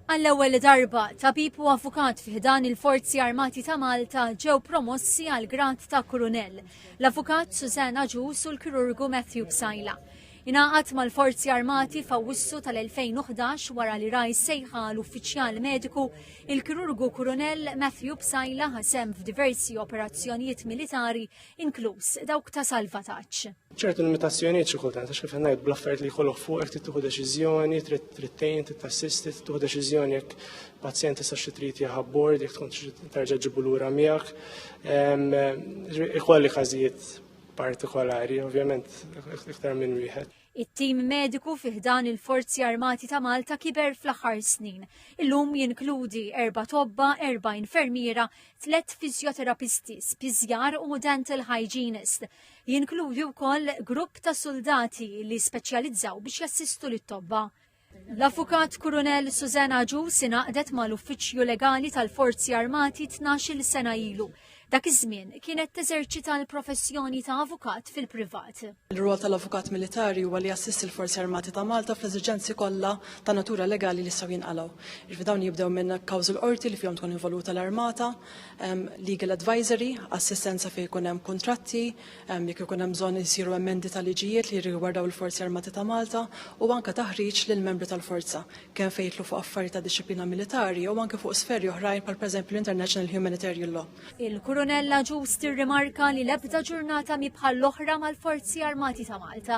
Għall-ewwel darba tabib u avukat fi ħdan il-Forzi Armati ta' Malta ġew promossi għal grad ta' Kurunell. L-avukat Susanna Ġus u l-kirurgu Matthew Psajla. Ingħaqad mal-Forzi Armati f'Awwissu tal-2011 wara li raj sejħa l-uffiċjal mediku, il-kirurgu Kurunell Matthew Psajla ħasem f'diversi operazzjonijiet militari inkluż dawk ta' salvataġġ. ċertu limitazzjonijiet xi kultant għax kif ngħid bl-affarijiet li jkollok fuq trid tieħu deċiżjoni, trid tgħin, trid tassisti, trid tieħu deċiżjoni jekk pazjent issa xi trid jaħab bord, jekk tkun terġa' ġibu lura miegħek. Ikolli każijiet partikolari, ovvjament iktar minn wieħed. It-tim mediku fi ħdan il-Forzi Armati ta' Malta kiber fl-aħħar snin. Illum jinkludi 4 tobba, 4 infermiera, 3 fizioterapisti, spiżjar u dental hygienist. Jinkludi wkoll grupp ta' soldati li speċjalizzaw biex jassistu lit-tobba. L-avukat Kurunell Susanna Ġus ingħaqdet mal-Uffiċċju Legali tal-Forzi Armati 12 sena ilu. Dak iż-żmien kienet teżerċita l-professjoni ta' avukat fil-privat. Il-rol tal-avukat militari huwa li jassisti l-Forzi Armati ta' Malta fl-eżiġenzi kollha ta' natura legali li jistgħu jinqalgħu. Jiġifieri dawn jibdew minn kawżi l-qorti li fihom tkun involuta l-Armata, legal advisory, assistenza fejn ikun hemm kuntratti, jekk ikun hemm bżonn isiru emendi tal-liġijiet li rigwardaw il-Forzi Armati ta' Malta u anke taħriġ lill membri tal-forza kemm fejn jitlu fuq affarijiet ta' dixxilpina militari u anke fuq sferi oħrajn bħal pereżempju l-International Humanitarian Law. Kurunella Ġus tirrimarka li l-ebda ġurnata mi bħall-oħra mal-Forzi Armati ta' Malta.